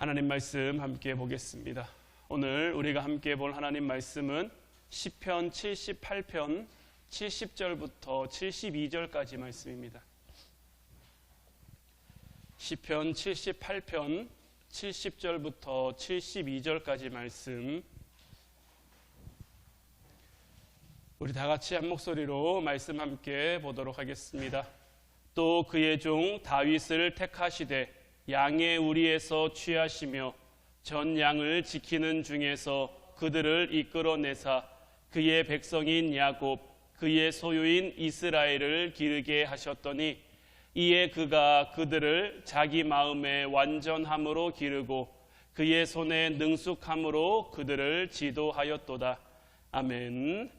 하나님 말씀 함께 보겠습니다. 오늘 우리가 함께 볼 하나님 말씀은 시편 78편 70절부터 72절까지 말씀입니다. 시편 78편 70절부터 72절까지 말씀, 우리 다 같이 한 목소리로 말씀 함께 보도록 하겠습니다. 또 그의 종 다윗을 택하시되 양의 우리에서 취하시며 전 양을 지키는 중에서 그들을 이끌어내사 그의 백성인 야곱 그의 소유인 이스라엘을 기르게 하셨더니 이에 그가 그들을 자기 마음의 완전함으로 기르고 그의 손의 능숙함으로 그들을 지도하였도다. 아멘.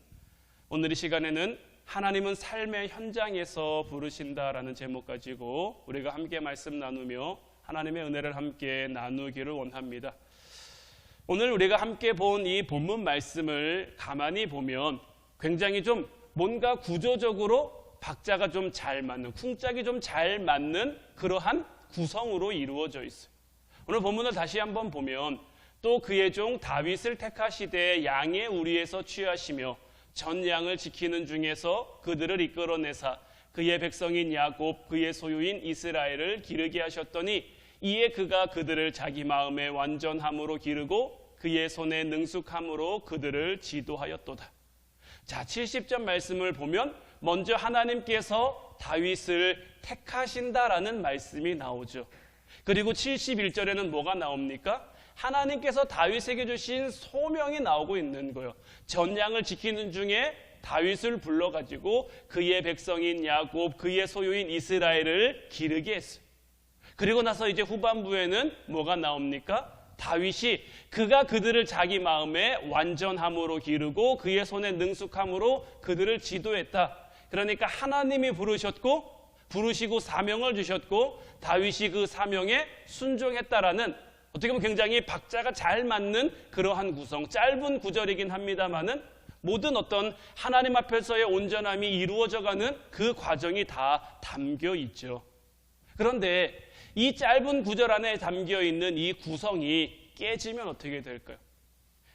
오늘 이 시간에는 하나님은 삶의 현장에서 부르신다라는 제목 가지고 우리가 함께 말씀 나누며 하나님의 은혜를 함께 나누기를 원합니다. 오늘 우리가 함께 본 이 본문 말씀을 가만히 보면 굉장히 좀 뭔가 구조적으로 박자가 좀 잘 맞는, 쿵짝이 좀 잘 맞는 그러한 구성으로 이루어져 있어요. 오늘 본문을 다시 한번 보면 또 그의 종 다윗을 택하시되 양의 우리에서 취하시며 전 양을 지키는 중에서 그들을 이끌어내사 그의 백성인 야곱 그의 소유인 이스라엘을 기르게 하셨더니 이에 그가 그들을 자기 마음의 완전함으로 기르고 그의 손의 능숙함으로 그들을 지도하였도다. 자, 70절 말씀을 보면 먼저 하나님께서 다윗을 택하신다라는 말씀이 나오죠. 그리고 71절에는 뭐가 나옵니까? 하나님께서 다윗에게 주신 소명이 나오고 있는 거예요. 전 양을 지키는 중에 다윗을 불러가지고 그의 백성인 야곱 그의 소유인 이스라엘을 기르게 했어요. 그리고 나서 이제 후반부에는 뭐가 나옵니까? 다윗이 그가 그들을 자기 마음의 완전함으로 기르고 그의 손의 능숙함으로 그들을 지도했다. 그러니까 하나님이 부르시고 사명을 주셨고 다윗이 그 사명에 순종했다라는, 어떻게 보면 굉장히 박자가 잘 맞는 그러한 구성, 짧은 구절이긴 합니다만은 모든 어떤 하나님 앞에서의 온전함이 이루어져가는 그 과정이 다 담겨 있죠. 그런데 이 짧은 구절 안에 담겨 있는 이 구성이 깨지면 어떻게 될까요?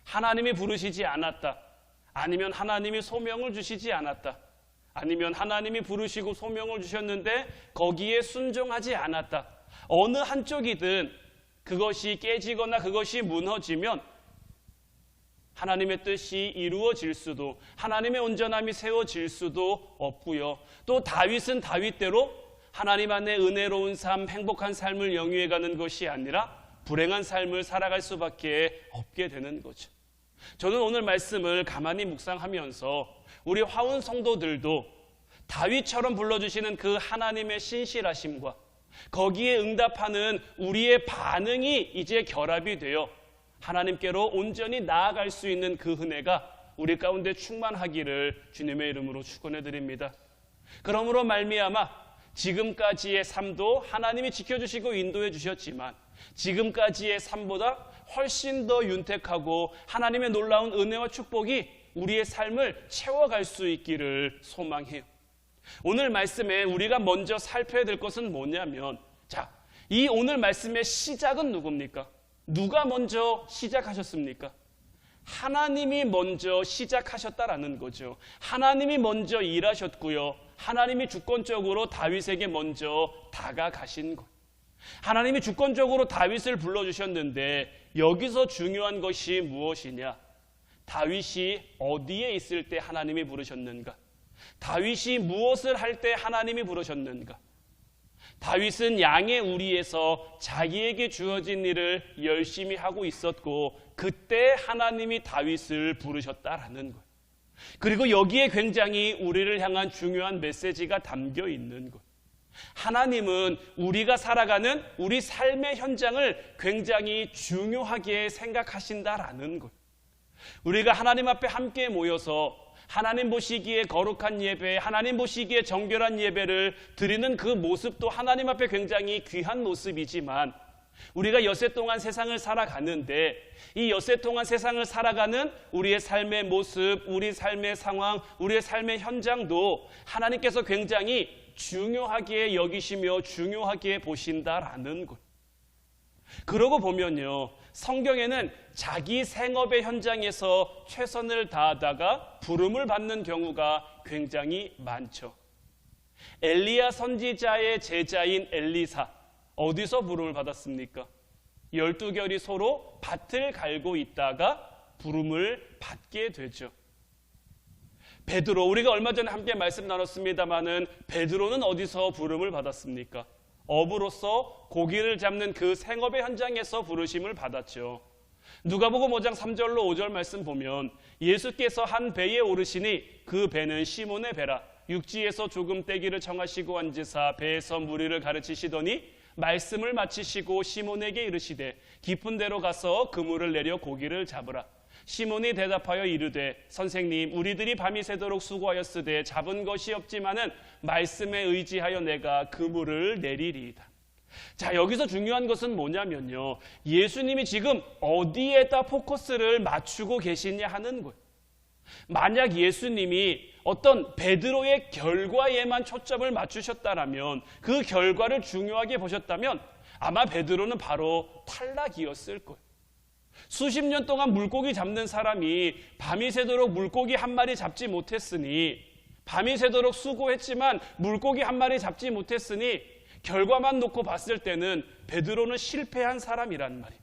하나님이 부르시지 않았다, 아니면 하나님이 소명을 주시지 않았다, 아니면 하나님이 부르시고 소명을 주셨는데 거기에 순종하지 않았다. 어느 한쪽이든 그것이 깨지거나 그것이 무너지면 하나님의 뜻이 이루어질 수도, 하나님의 온전함이 세워질 수도 없고요. 또 다윗은 다윗대로 하나님 안에 은혜로운 삶, 행복한 삶을 영위해가는 것이 아니라 불행한 삶을 살아갈 수밖에 없게 되는 거죠. 저는 오늘 말씀을 가만히 묵상하면서 우리 화운 성도들도 다윗처럼 불러주시는 그 하나님의 신실하심과 거기에 응답하는 우리의 반응이 이제 결합이 되어 하나님께로 온전히 나아갈 수 있는 그 은혜가 우리 가운데 충만하기를 주님의 이름으로 축원해 드립니다. 그러므로 말미암아 지금까지의 삶도 하나님이 지켜주시고 인도해 주셨지만 지금까지의 삶보다 훨씬 더 윤택하고 하나님의 놀라운 은혜와 축복이 우리의 삶을 채워갈 수 있기를 소망해요. 오늘 말씀에 우리가 먼저 살펴야 될 것은 뭐냐면, 자, 이 오늘 말씀의 시작은 누굽니까? 누가 먼저 시작하셨습니까? 하나님이 먼저 시작하셨다라는 거죠. 하나님이 먼저 일하셨고요. 하나님이 주권적으로 다윗에게 먼저 다가가신 것. 하나님이 주권적으로 다윗을 불러주셨는데 여기서 중요한 것이 무엇이냐? 다윗이 어디에 있을 때 하나님이 부르셨는가? 다윗이 무엇을 할 때 하나님이 부르셨는가? 다윗은 양의 우리에서 자기에게 주어진 일을 열심히 하고 있었고 그때 하나님이 다윗을 부르셨다라는 거예요. 그리고 여기에 굉장히 우리를 향한 중요한 메시지가 담겨 있는 것. 하나님은 우리가 살아가는 우리 삶의 현장을 굉장히 중요하게 생각하신다라는 것. 우리가 하나님 앞에 함께 모여서 하나님 보시기에 거룩한 예배, 하나님 보시기에 정결한 예배를 드리는 그 모습도 하나님 앞에 굉장히 귀한 모습이지만 우리가 엿새 동안 세상을 살아가는데 이 엿새 동안 세상을 살아가는 우리의 삶의 모습, 우리 삶의 상황, 우리의 삶의 현장도 하나님께서 굉장히 중요하게 여기시며 중요하게 보신다라는 것. 그러고 보면요, 성경에는 자기 생업의 현장에서 최선을 다하다가 부름을 받는 경우가 굉장히 많죠. 엘리야 선지자의 제자인 엘리사, 어디서 부름을 받았습니까? 12결이 서로 밭을 갈고 있다가 부름을 받게 되죠. 베드로, 우리가 얼마 전에 함께 말씀 나눴습니다마는 베드로는 어디서 부름을 받았습니까? 어부로서 고기를 잡는 그 생업의 현장에서 부르심을 받았죠. 누가복음 5장 3절로 5절 말씀 보면 예수께서 한 배에 오르시니 그 배는 시몬의 배라. 육지에서 조금 떼기를 청하시고 앉으사 배에서 무리를 가르치시더니 말씀을 마치시고 시몬에게 이르시되 깊은 데로 가서 그물을 내려 고기를 잡으라. 시몬이 대답하여 이르되 선생님, 우리들이 밤이 새도록 수고하였으되 잡은 것이 없지만은 말씀에 의지하여 내가 그물을 내리리이다. 자, 여기서 중요한 것은 뭐냐면요, 예수님이 지금 어디에다 포커스를 맞추고 계시냐 하는 거예요. 만약 예수님이 어떤 베드로의 결과에만 초점을 맞추셨다면, 그 결과를 중요하게 보셨다면 아마 베드로는 바로 탈락이었을 거예요. 수십 년 동안 물고기 잡는 사람이 밤이 새도록 물고기 한 마리 잡지 못했으니, 밤이 새도록 수고했지만 물고기 한 마리 잡지 못했으니 결과만 놓고 봤을 때는 베드로는 실패한 사람이란 말이에요.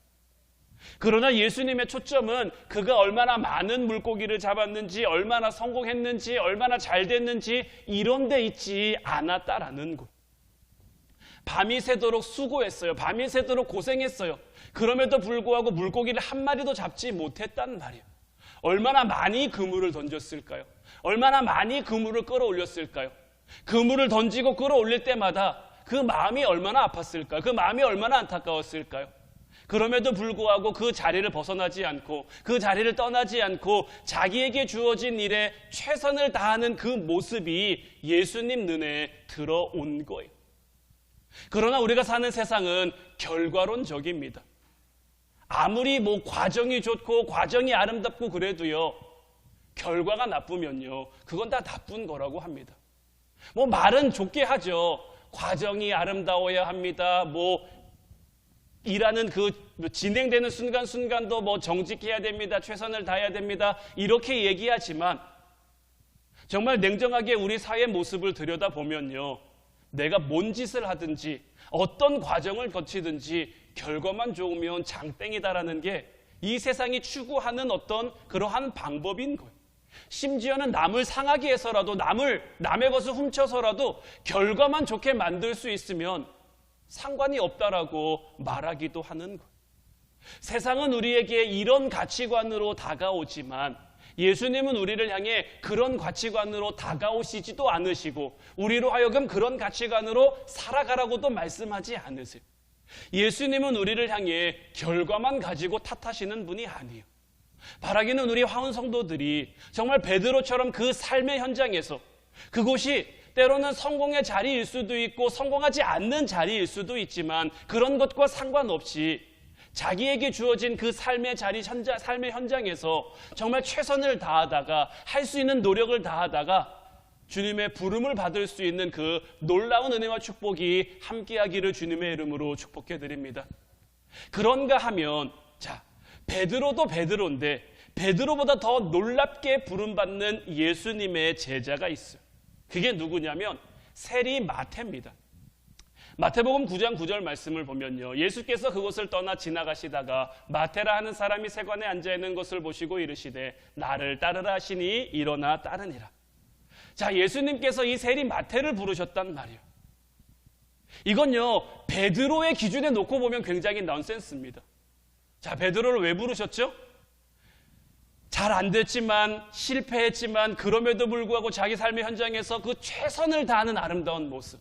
그러나 예수님의 초점은 그가 얼마나 많은 물고기를 잡았는지, 얼마나 성공했는지, 얼마나 잘 됐는지 이런 데 있지 않았다라는 것. 밤이 새도록 수고했어요. 밤이 새도록 고생했어요. 그럼에도 불구하고 물고기를 한 마리도 잡지 못했단 말이에요. 얼마나 많이 그물을 던졌을까요? 얼마나 많이 그물을 끌어올렸을까요? 그물을 던지고 끌어올릴 때마다 그 마음이 얼마나 아팠을까요? 그 마음이 얼마나 안타까웠을까요? 그럼에도 불구하고 그 자리를 벗어나지 않고, 그 자리를 떠나지 않고 자기에게 주어진 일에 최선을 다하는 그 모습이 예수님 눈에 들어온 거예요. 그러나 우리가 사는 세상은 결과론적입니다. 아무리 과정이 좋고 과정이 아름답고 그래도요, 결과가 나쁘면요, 그건 다 나쁜 거라고 합니다. 말은 좋게 하죠. 과정이 아름다워야 합니다. 일하는 그 진행되는 순간순간도 정직해야 됩니다. 최선을 다해야 됩니다. 이렇게 얘기하지만 정말 냉정하게 우리 사회 모습을 들여다보면요, 내가 뭔 짓을 하든지 어떤 과정을 거치든지 결과만 좋으면 장땡이다라는 게 이 세상이 추구하는 어떤 그러한 방법인 거예요. 심지어는 남을 상하게 해서라도, 남의 것을 훔쳐서라도 결과만 좋게 만들 수 있으면 상관이 없다라고 말하기도 하는 거예요. 세상은 우리에게 이런 가치관으로 다가오지만 예수님은 우리를 향해 그런 가치관으로 다가오시지도 않으시고 우리로 하여금 그런 가치관으로 살아가라고도 말씀하지 않으세요. 예수님은 우리를 향해 결과만 가지고 탓하시는 분이 아니에요. 바라기는 우리 화운 성도들이 정말 베드로처럼 그 삶의 현장에서, 그곳이 때로는 성공의 자리일 수도 있고 성공하지 않는 자리일 수도 있지만 그런 것과 상관없이 자기에게 주어진 그 삶의 자리, 삶의 현장에서 정말 최선을 다하다가, 할 수 있는 노력을 다하다가 주님의 부름을 받을 수 있는 그 놀라운 은혜와 축복이 함께하기를 주님의 이름으로 축복해 드립니다. 그런가 하면, 베드로도 베드로인데 베드로보다 더 놀랍게 부름받는 예수님의 제자가 있어요. 그게 누구냐면 세리 마태입니다. 마태복음 9장 9절 말씀을 보면요, 예수께서 그곳을 떠나 지나가시다가 마태라 하는 사람이 세관에 앉아있는 것을 보시고 이르시되 나를 따르라 하시니 일어나 따르니라. 예수님께서 이 세리 마태를 부르셨단 말이에요. 이건요, 베드로의 기준에 놓고 보면 굉장히 넌센스입니다. 베드로를 왜 부르셨죠? 잘 안 됐지만, 실패했지만 그럼에도 불구하고 자기 삶의 현장에서 그 최선을 다하는 아름다운 모습.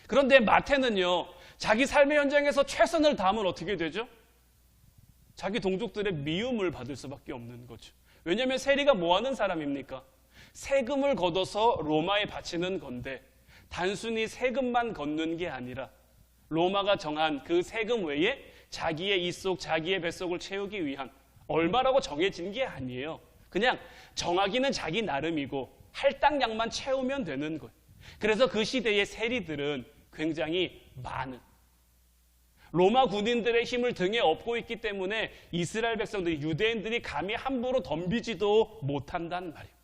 그런데 마태는요, 자기 삶의 현장에서 최선을 다하면 어떻게 되죠? 자기 동족들의 미움을 받을 수밖에 없는 거죠. 왜냐하면 세리가 뭐 하는 사람입니까? 세금을 걷어서 로마에 바치는 건데 단순히 세금만 걷는 게 아니라 로마가 정한 그 세금 외에 자기의 이속, 자기의 뱃속을 채우기 위한 얼마라고 정해진 게 아니에요. 그냥 정하기는 자기 나름이고 할당량만 채우면 되는 거예요. 그래서 그 시대의 세리들은 굉장히 많은, 로마 군인들의 힘을 등에 업고 있기 때문에 이스라엘 백성들이, 유대인들이 감히 함부로 덤비지도 못한단 말이에요.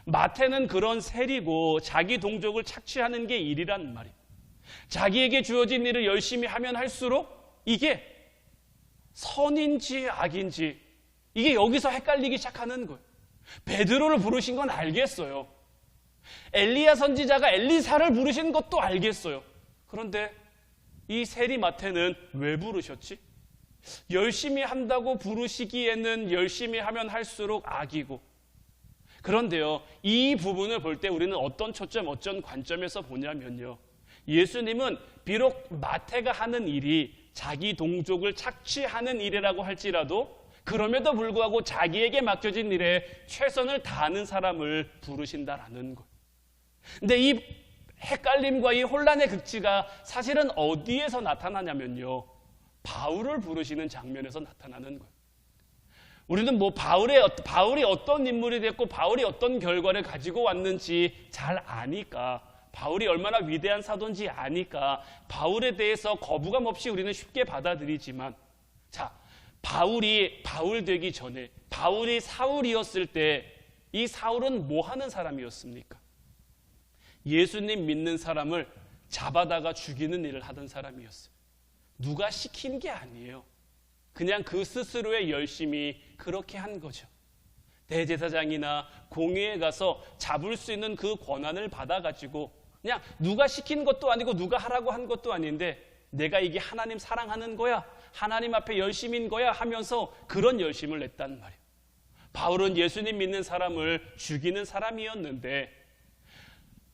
마태는 그런 세리고 자기 동족을 착취하는 게 일이란 말이에요. 자기에게 주어진 일을 열심히 하면 할수록 이게 선인지 악인지 이게 여기서 헷갈리기 시작하는 거예요. 베드로를 부르신 건 알겠어요. 엘리야 선지자가 엘리사를 부르신 것도 알겠어요. 그런데 이 세리 마태는 왜 부르셨지? 열심히 한다고 부르시기에는 열심히 하면 할수록 악이고, 그런데요, 이 부분을 볼 때 우리는 어떤 초점, 어떤 관점에서 보냐면요, 예수님은 비록 마태가 하는 일이 자기 동족을 착취하는 일이라고 할지라도 그럼에도 불구하고 자기에게 맡겨진 일에 최선을 다하는 사람을 부르신다라는 것. 근데 이 헷갈림과 이 혼란의 극치가 사실은 어디에서 나타나냐면요, 바울을 부르시는 장면에서 나타나는 거예요. 우리는 뭐 바울이 어떤 인물이 됐고 바울이 어떤 결과를 가지고 왔는지 잘 아니까, 바울이 얼마나 위대한 사도인지 아니까 바울에 대해서 거부감 없이 우리는 쉽게 받아들이지만, 자, 바울이 바울 되기 전에, 바울이 사울이었을 때 이 사울은 뭐 하는 사람이었습니까? 예수님 믿는 사람을 잡아다가 죽이는 일을 하던 사람이었어요. 누가 시킨 게 아니에요. 그냥 그 스스로의 열심히 그렇게 한 거죠. 대제사장이나 공회에 가서 잡을 수 있는 그 권한을 받아가지고 그냥 누가 시킨 것도 아니고 누가 하라고 한 것도 아닌데 내가 이게 하나님 사랑하는 거야, 하나님 앞에 열심인 거야 하면서 그런 열심을 냈단 말이에요. 바울은 예수님 믿는 사람을 죽이는 사람이었는데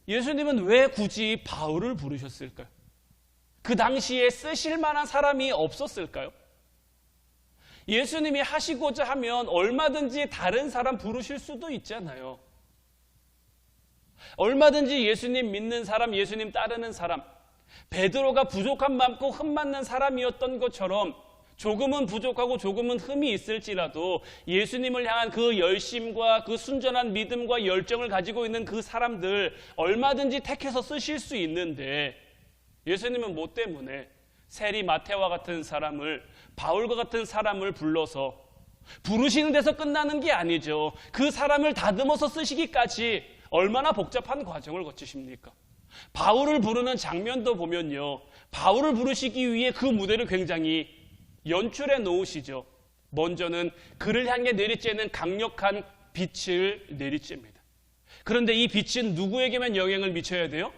예수님은 왜 굳이 바울을 부르셨을까요? 그 당시에 쓰실 만한 사람이 없었을까요? 예수님이 하시고자 하면 얼마든지 다른 사람 부르실 수도 있잖아요. 얼마든지 예수님 믿는 사람, 예수님 따르는 사람, 베드로가 부족한 많고 흠 많는 사람이었던 것처럼 조금은 부족하고 조금은 흠이 있을지라도 예수님을 향한 그 열심과 그 순전한 믿음과 열정을 가지고 있는 그 사람들 얼마든지 택해서 쓰실 수 있는데, 예수님은 뭐 때문에 세리 마태와 같은 사람을, 바울과 같은 사람을 불러서 부르시는 데서 끝나는 게 아니죠. 그 사람을 다듬어서 쓰시기까지 얼마나 복잡한 과정을 거치십니까? 바울을 부르는 장면도 보면요, 바울을 부르시기 위해 그 무대를 굉장히 연출해 놓으시죠. 먼저는 그를 향해 내리쬐는 강력한 빛을 내리쬐입니다. 그런데 이 빛은 누구에게만 영향을 미쳐야 돼요?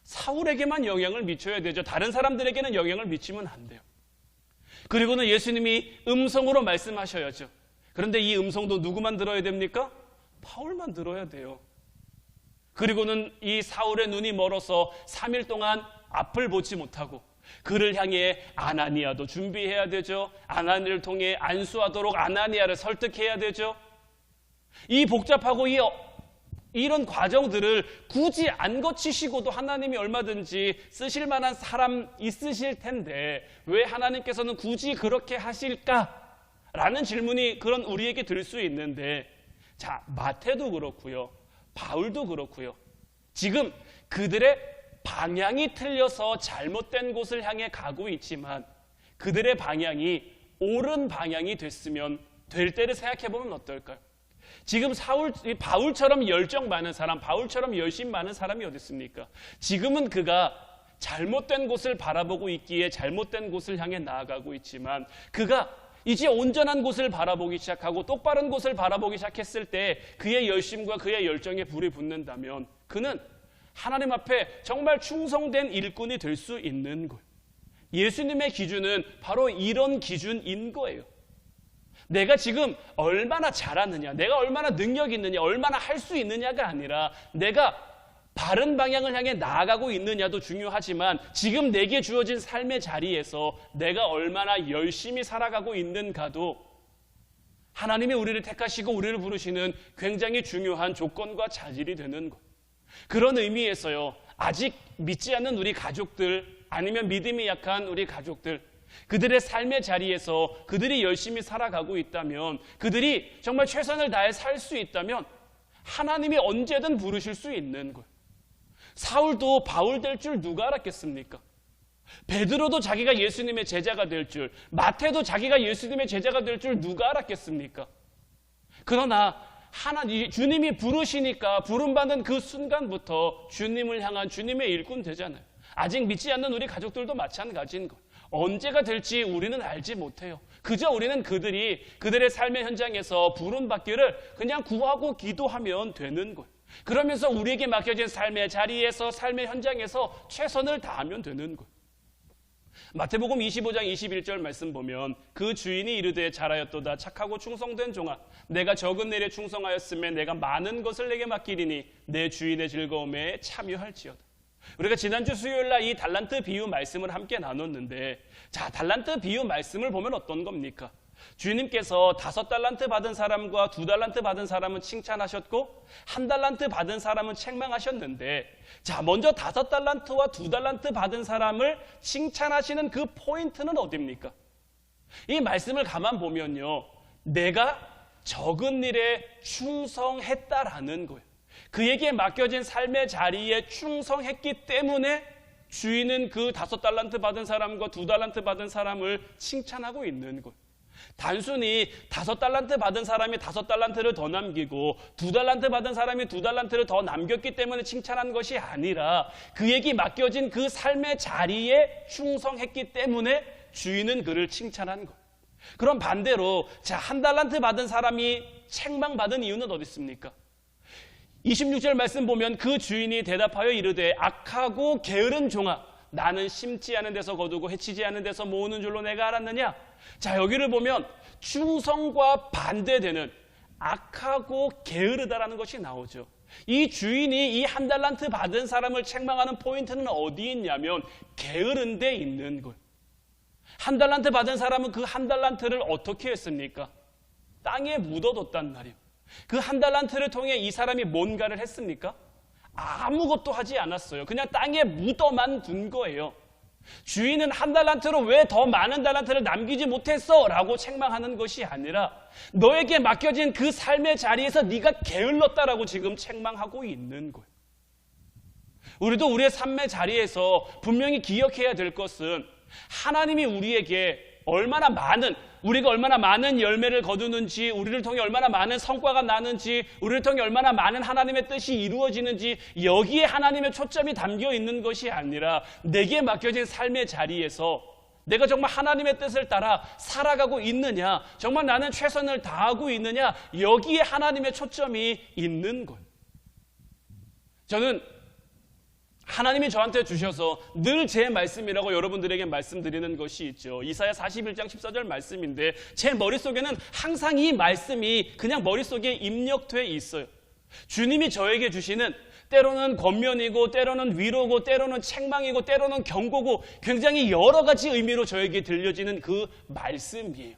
사울에게만 영향을 미쳐야 되죠. 다른 사람들에게는 영향을 미치면 안 돼요. 그리고는 예수님이 음성으로 말씀하셔야죠. 그런데 이 음성도 누구만 들어야 됩니까? 바울만 들어야 돼요. 그리고는 이 사울의 눈이 멀어서 3일 동안 앞을 보지 못하고 그를 향해 아나니아도 준비해야 되죠. 아나니아를 통해 안수하도록 아나니아를 설득해야 되죠. 이 복잡하고 이런 과정들을 굳이 안 거치시고도 하나님이 얼마든지 쓰실 만한 사람 있으실 텐데 왜 하나님께서는 굳이 그렇게 하실까라는 질문이 그런 우리에게 들 수 있는데, 자, 마태도 그렇고요, 바울도 그렇고요, 지금 그들의 방향이 틀려서 잘못된 곳을 향해 가고 있지만 그들의 방향이 옳은 방향이 됐으면 될 때를 생각해 보면 어떨까요? 지금 바울처럼 열정 많은 사람, 바울처럼 열심 많은 사람이 어디 있습니까? 지금은 그가 잘못된 곳을 바라보고 있기에 잘못된 곳을 향해 나아가고 있지만, 그가 이제 온전한 곳을 바라보기 시작하고 똑바른 곳을 바라보기 시작했을 때 그의 열심과 그의 열정에 불이 붙는다면 그는 하나님 앞에 정말 충성된 일꾼이 될 수 있는 거예요. 예수님의 기준은 바로 이런 기준인 거예요. 내가 지금 얼마나 잘하느냐, 내가 얼마나 능력이 있느냐, 얼마나 할 수 있느냐가 아니라 내가 바른 방향을 향해 나아가고 있느냐도 중요하지만 지금 내게 주어진 삶의 자리에서 내가 얼마나 열심히 살아가고 있는가도 하나님이 우리를 택하시고 우리를 부르시는 굉장히 중요한 조건과 자질이 되는 거예요. 그런 의미에서요, 아직 믿지 않는 우리 가족들, 아니면 믿음이 약한 우리 가족들, 그들의 삶의 자리에서 그들이 열심히 살아가고 있다면, 그들이 정말 최선을 다해 살 수 있다면 하나님이 언제든 부르실 수 있는 거예요. 사울도 바울 될 줄 누가 알았겠습니까? 베드로도 자기가 예수님의 제자가 될 줄, 마태도 자기가 예수님의 제자가 될 줄 누가 알았겠습니까? 그러나 주님이 부르시니까 부름받는 그 순간부터 주님을 향한 주님의 일꾼 되잖아요. 아직 믿지 않는 우리 가족들도 마찬가지인 것. 언제가 될지 우리는 알지 못해요. 그저 우리는 그들의 삶의 현장에서 부름받기를 그냥 구하고 기도하면 되는 거예요. 그러면서 우리에게 맡겨진 삶의 자리에서, 삶의 현장에서 최선을 다하면 되는 거예요. 마태복음 25장 21절 말씀 보면 그 주인이 이르되 잘하였도다 착하고 충성된 종아 내가 적은 일에 충성하였으며 내가 많은 것을 내게 맡기리니 내 주인의 즐거움에 참여할지어다. 우리가 지난주 수요일날 이 달란트 비유 말씀을 함께 나눴는데, 자, 달란트 비유 말씀을 보면 어떤 겁니까? 주인님께서 5달란트 받은 사람과 2달란트 받은 사람은 칭찬하셨고 1달란트 받은 사람은 책망하셨는데, 자, 먼저 5달란트와 2달란트 받은 사람을 칭찬하시는 그 포인트는 어디입니까? 이 말씀을 가만 보면요, 내가 적은 일에 충성했다라는 거예요. 그에게 맡겨진 삶의 자리에 충성했기 때문에 주인은 그 5달란트 받은 사람과 2달란트 받은 사람을 칭찬하고 있는 거예요. 단순히 5달란트 받은 사람이 5달란트를 더 남기고 2달란트 받은 사람이 2달란트를 더 남겼기 때문에 칭찬한 것이 아니라 그에게 맡겨진 그 삶의 자리에 충성했기 때문에 주인은 그를 칭찬한 거예요. 그럼 반대로, 자, 1달란트 받은 사람이 책망받은 이유는 어디 있습니까? 26절 말씀 보면 그 주인이 대답하여 이르되 악하고 게으른 종아 나는 심지 않은 데서 거두고 해치지 않은 데서 모으는 줄로 내가 알았느냐? 자, 여기를 보면 충성과 반대되는 악하고 게으르다라는 것이 나오죠. 이 주인이 이 1달란트 받은 사람을 책망하는 포인트는 어디 있냐면 게으른 데 있는 거예요. 1달란트 받은 사람은 그 1달란트를 어떻게 했습니까? 땅에 묻어뒀단 말이에요. 그 1달란트를 통해 이 사람이 뭔가를 했습니까? 아무것도 하지 않았어요. 그냥 땅에 묻어만 둔 거예요. 주인은 1달란트로 왜 더 많은 달란트를 남기지 못했어? 라고 책망하는 것이 아니라 너에게 맡겨진 그 삶의 자리에서 네가 게을렀다라고 지금 책망하고 있는 거예요. 우리도 우리의 삶의 자리에서 분명히 기억해야 될 것은 하나님이 우리에게 우리가 얼마나 많은 열매를 거두는지, 우리를 통해 얼마나 많은 성과가 나는지, 우리를 통해 얼마나 많은 하나님의 뜻이 이루어지는지, 여기에 하나님의 초점이 담겨 있는 것이 아니라 내게 맡겨진 삶의 자리에서 내가 정말 하나님의 뜻을 따라 살아가고 있느냐, 정말 나는 최선을 다하고 있느냐, 여기에 하나님의 초점이 있는 거예요. 저는 하나님이 저한테 주셔서 늘 제 말씀이라고 여러분들에게 말씀드리는 것이 있죠. 이사야 41장 14절 말씀인데 제 머릿속에는 항상 이 말씀이 그냥 머릿속에 입력돼 있어요. 주님이 저에게 주시는 때로는 권면이고 때로는 위로고 때로는 책망이고 때로는 경고고 굉장히 여러 가지 의미로 저에게 들려지는 그 말씀이에요.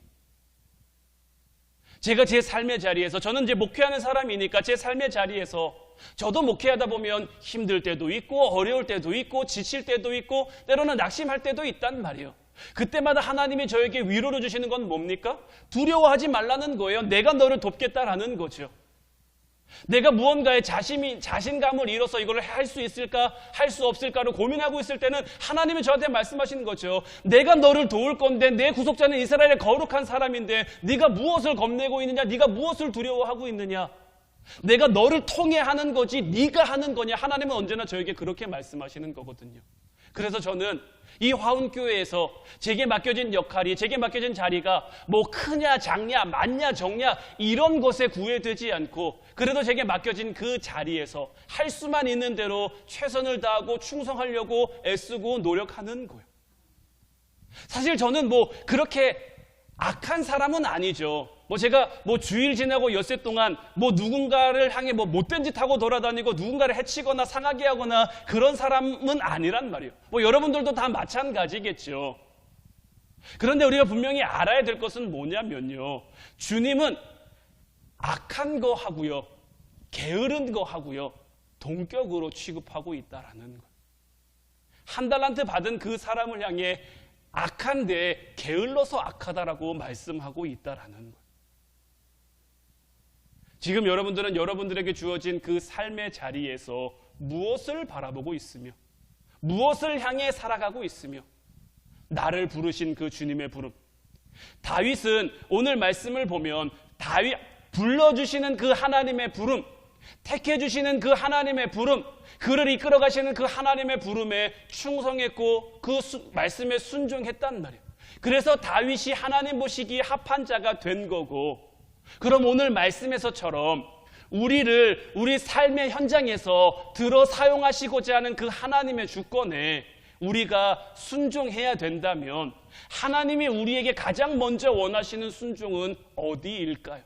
제가 제 삶의 자리에서, 저는 이제 목회하는 사람이니까 제 삶의 자리에서 저도 목회하다 보면 힘들 때도 있고 어려울 때도 있고 지칠 때도 있고 때로는 낙심할 때도 있단 말이에요. 그때마다 하나님이 저에게 위로를 주시는 건 뭡니까? 두려워하지 말라는 거예요. 내가 너를 돕겠다라는 거죠. 내가 무언가에 자신감을 잃어서 이걸 할 수 있을까 할 수 없을까를 고민하고 있을 때는 하나님이 저한테 말씀하시는 거죠. 내가 너를 도울 건데 내 구속자는 이스라엘의 거룩한 사람인데 네가 무엇을 겁내고 있느냐, 네가 무엇을 두려워하고 있느냐, 내가 너를 통해 하는 거지 네가 하는 거냐. 하나님은 언제나 저에게 그렇게 말씀하시는 거거든요. 그래서 저는 이 화운교회에서 제게 맡겨진 역할이, 제게 맡겨진 자리가 뭐 크냐 작냐 많냐 적냐 이런 것에 구애되지 않고 그래도 제게 맡겨진 그 자리에서 할 수만 있는 대로 최선을 다하고 충성하려고 애쓰고 노력하는 거예요. 사실 저는 뭐 그렇게 악한 사람은 아니죠. 제가 주일 지나고 엿새 동안 누군가를 향해 못된 짓 하고 돌아다니고 누군가를 해치거나 상하게 하거나 그런 사람은 아니란 말이에요. 여러분들도 다 마찬가지겠죠. 그런데 우리가 분명히 알아야 될 것은 뭐냐면요, 주님은 악한 거 하고요, 게으른 거 하고요, 동격으로 취급하고 있다라는 거예요. 1달란트 받은 그 사람을 향해 악한데 게을러서 악하다라고 말씀하고 있다라는 거예요. 지금 여러분들은 여러분들에게 주어진 그 삶의 자리에서 무엇을 바라보고 있으며 무엇을 향해 살아가고 있으며 나를 부르신 그 주님의 부름. 다윗은 오늘 말씀을 보면 다윗 불러주시는 그 하나님의 부름, 택해주시는 그 하나님의 부름, 그를 이끌어 가시는 그 하나님의 부름에 충성했고 그 말씀에 순종했단 말이에요. 그래서 다윗이 하나님 보시기에 합한 자가 된 거고, 그럼 오늘 말씀에서처럼 우리를 우리 삶의 현장에서 들어 사용하시고자 하는 그 하나님의 주권에 우리가 순종해야 된다면 하나님이 우리에게 가장 먼저 원하시는 순종은 어디일까요?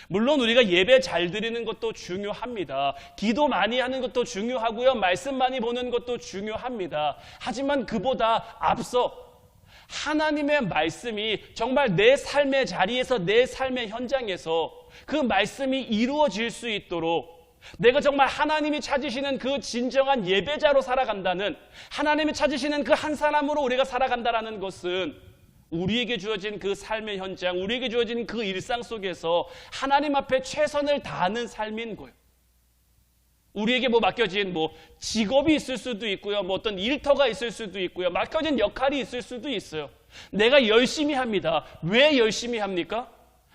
물론 우리가 예배 잘 드리는 것도 중요합니다. 기도 많이 하는 것도 중요하고요. 말씀 많이 보는 것도 중요합니다. 하지만 그보다 앞서 하나님의 말씀이 정말 내 삶의 자리에서, 내 삶의 현장에서 그 말씀이 이루어질 수 있도록 내가 정말 하나님이 찾으시는 그 진정한 예배자로 살아간다는, 하나님이 찾으시는 그 한 사람으로 우리가 살아간다는 것은 우리에게 주어진 그 삶의 현장, 우리에게 주어진 그 일상 속에서 하나님 앞에 최선을 다하는 삶인 거예요. 우리에게 맡겨진 직업이 있을 수도 있고요. 어떤 일터가 있을 수도 있고요. 맡겨진 역할이 있을 수도 있어요. 내가 열심히 합니다. 왜 열심히 합니까?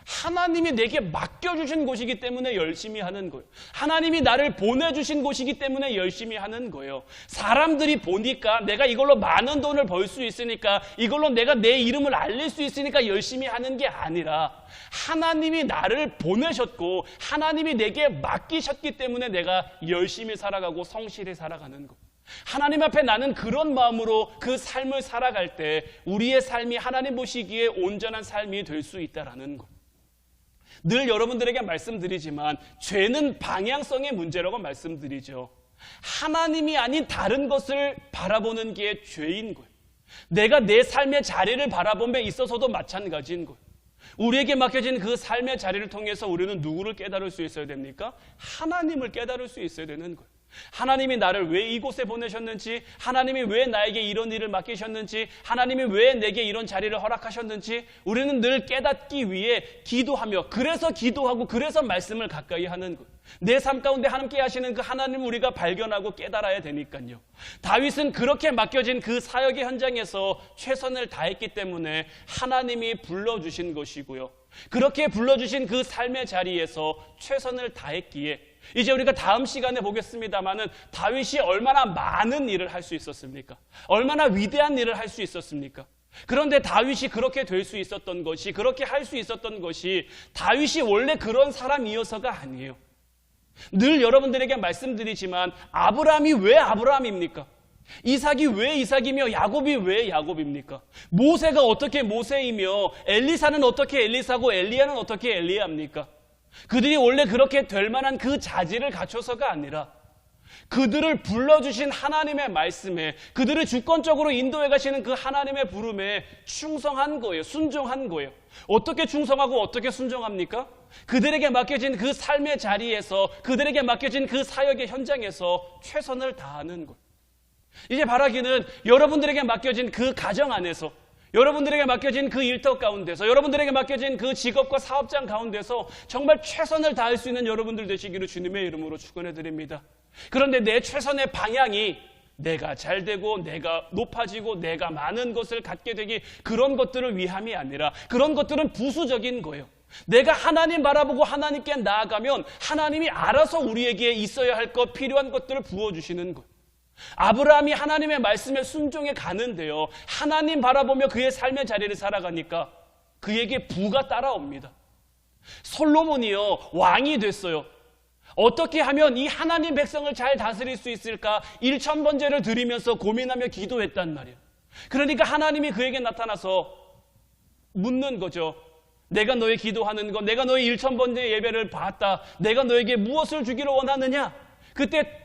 하나님이 내게 맡겨주신 곳이기 때문에 열심히 하는 거예요. 하나님이 나를 보내주신 곳이기 때문에 열심히 하는 거예요. 사람들이 보니까 내가 이걸로 많은 돈을 벌 수 있으니까, 이걸로 내가 내 이름을 알릴 수 있으니까 열심히 하는 게 아니라 하나님이 나를 보내셨고 하나님이 내게 맡기셨기 때문에 내가 열심히 살아가고 성실히 살아가는 거예요. 하나님 앞에 나는 그런 마음으로 그 삶을 살아갈 때 우리의 삶이 하나님 보시기에 온전한 삶이 될 수 있다는 거예요. 늘 여러분들에게 말씀드리지만 죄는 방향성의 문제라고 말씀드리죠. 하나님이 아닌 다른 것을 바라보는 게 죄인 거예요. 내가 내 삶의 자리를 바라봄에 있어서도 마찬가지인 거예요. 우리에게 맡겨진 그 삶의 자리를 통해서 우리는 누구를 깨달을 수 있어야 됩니까? 하나님을 깨달을 수 있어야 되는 거예요. 하나님이 나를 왜 이곳에 보내셨는지, 하나님이 왜 나에게 이런 일을 맡기셨는지, 하나님이 왜 내게 이런 자리를 허락하셨는지 우리는 늘 깨닫기 위해 기도하며, 그래서 기도하고 그래서 말씀을 가까이 하는 것. 내 삶 가운데 함께 하시는 그 하나님을 우리가 발견하고 깨달아야 되니까요. 다윗은 그렇게 맡겨진 그 사역의 현장에서 최선을 다했기 때문에 하나님이 불러주신 것이고요. 그렇게 불러주신 그 삶의 자리에서 최선을 다했기에 이제 우리가 다음 시간에 보겠습니다마는 다윗이 얼마나 많은 일을 할 수 있었습니까? 얼마나 위대한 일을 할 수 있었습니까? 그런데 다윗이 그렇게 될 수 있었던 것이, 그렇게 할 수 있었던 것이 다윗이 원래 그런 사람이어서가 아니에요. 늘 여러분들에게 말씀드리지만 아브라함이 왜 아브라함입니까? 이삭이 왜 이삭이며 야곱이 왜 야곱입니까? 모세가 어떻게 모세이며 엘리사는 어떻게 엘리사고 엘리야는 어떻게 엘리야입니까? 그들이 원래 그렇게 될 만한 그 자질을 갖춰서가 아니라 그들을 불러주신 하나님의 말씀에, 그들을 주권적으로 인도해 가시는 그 하나님의 부름에 충성한 거예요. 순종한 거예요. 어떻게 충성하고 어떻게 순종합니까? 그들에게 맡겨진 그 삶의 자리에서, 그들에게 맡겨진 그 사역의 현장에서 최선을 다하는 거예요. 이제 바라기는 여러분들에게 맡겨진 그 가정 안에서, 여러분들에게 맡겨진 그 일터 가운데서, 여러분들에게 맡겨진 그 직업과 사업장 가운데서 정말 최선을 다할 수 있는 여러분들 되시기를 주님의 이름으로 축원해 드립니다. 그런데 내 최선의 방향이 내가 잘 되고 내가 높아지고 내가 많은 것을 갖게 되기, 그런 것들을 위함이 아니라 그런 것들은 부수적인 거예요. 내가 하나님 바라보고 하나님께 나아가면 하나님이 알아서 우리에게 있어야 할 것, 필요한 것들을 부어주시는 거예요. 아브라함이 하나님의 말씀에 순종해 가는데요, 하나님 바라보며 그의 삶의 자리를 살아가니까 그에게 부가 따라옵니다. 솔로몬이요, 왕이 됐어요. 어떻게 하면 이 하나님 백성을 잘 다스릴 수 있을까 1000번제를 드리면서 고민하며 기도했단 말이에요. 그러니까 하나님이 그에게 나타나서 묻는 거죠. 내가 너의 기도하는 것, 내가 너의 1000번제 예배를 봤다. 내가 너에게 무엇을 주기를 원하느냐? 그때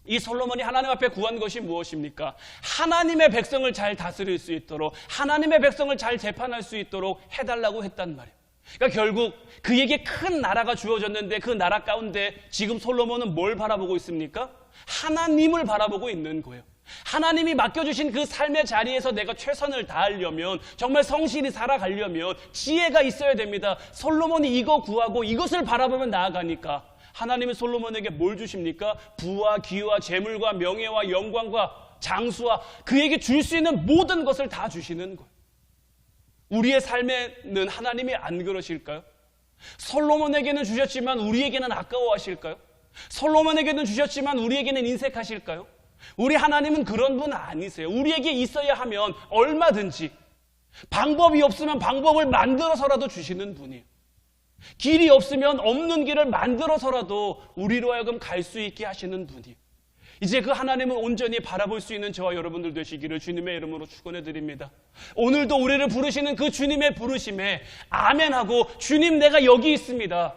이 솔로몬이 하나님 앞에 구한 것이 무엇입니까? 하나님의 백성을 잘 다스릴 수 있도록, 하나님의 백성을 잘 재판할 수 있도록 해달라고 했단 말이에요. 그러니까 결국 그에게 큰 나라가 주어졌는데 그 나라 가운데 지금 솔로몬은 뭘 바라보고 있습니까? 하나님을 바라보고 있는 거예요. 하나님이 맡겨주신 그 삶의 자리에서 내가 최선을 다하려면, 정말 성실히 살아가려면 지혜가 있어야 됩니다. 솔로몬이 이거 구하고 이것을 바라보며 나아가니까 하나님이 솔로몬에게 뭘 주십니까? 부와 기와 재물과 명예와 영광과 장수와 그에게 줄 수 있는 모든 것을 다 주시는 거예요. 우리의 삶에는 하나님이 안 그러실까요? 솔로몬에게는 주셨지만 우리에게는 아까워하실까요? 솔로몬에게는 주셨지만 우리에게는 인색하실까요? 우리 하나님은 그런 분 아니세요. 우리에게 있어야 하면 얼마든지, 방법이 없으면 방법을 만들어서라도 주시는 분이에요. 길이 없으면 없는 길을 만들어서라도 우리로 하여금 갈 수 있게 하시는 분이에요. 이제 그 하나님을 온전히 바라볼 수 있는 저와 여러분들 되시기를 주님의 이름으로 축원해 드립니다. 오늘도 우리를 부르시는 그 주님의 부르심에 아멘하고, 주님 내가 여기 있습니다,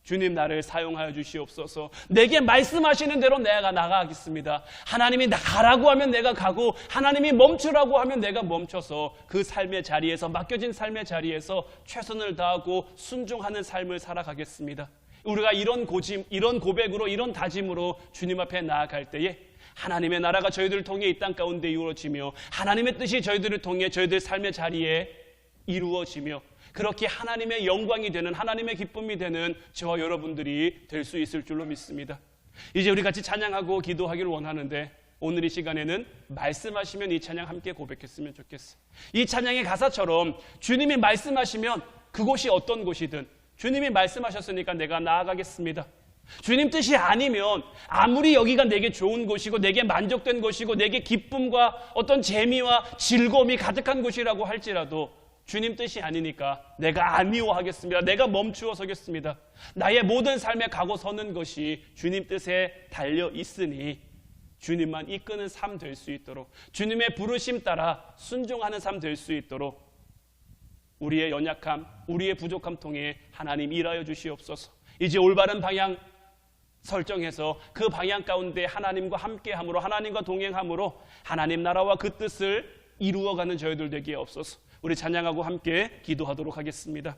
주님 나를 사용하여 주시옵소서. 내게 말씀하시는 대로 내가 나가겠습니다. 하나님이 나가라고 하면 내가 가고, 하나님이 멈추라고 하면 내가 멈춰서 그 삶의 자리에서, 맡겨진 삶의 자리에서 최선을 다하고 순종하는 삶을 살아가겠습니다. 우리가 이런 고백으로, 이런 다짐으로 주님 앞에 나아갈 때에 하나님의 나라가 저희들을 통해 이 땅 가운데 이루어지며, 하나님의 뜻이 저희들을 통해 저희들 삶의 자리에 이루어지며, 그렇게 하나님의 영광이 되는, 하나님의 기쁨이 되는 저와 여러분들이 될 수 있을 줄로 믿습니다. 이제 우리 같이 찬양하고 기도하기를 원하는데, 오늘 이 시간에는 말씀하시면 이 찬양 함께 고백했으면 좋겠어요. 이 찬양의 가사처럼 주님이 말씀하시면 그곳이 어떤 곳이든, 주님이 말씀하셨으니까 내가 나아가겠습니다. 주님 뜻이 아니면 아무리 여기가 내게 좋은 곳이고 내게 만족된 곳이고 내게 기쁨과 어떤 재미와 즐거움이 가득한 곳이라고 할지라도 주님 뜻이 아니니까 내가 안 미워하겠습니다. 내가 멈추어 서겠습니다. 나의 모든 삶에 가고 서는 것이 주님 뜻에 달려 있으니 주님만 이끄는 삶 될 수 있도록, 주님의 부르심 따라 순종하는 삶 될 수 있도록 우리의 연약함, 우리의 부족함 통해 하나님 일하여 주시옵소서. 이제 올바른 방향 설정해서 그 방향 가운데 하나님과 함께함으로, 하나님과 동행함으로 하나님 나라와 그 뜻을 이루어가는 저희들 되게 없소서. 우리 찬양하고 함께 기도하도록 하겠습니다.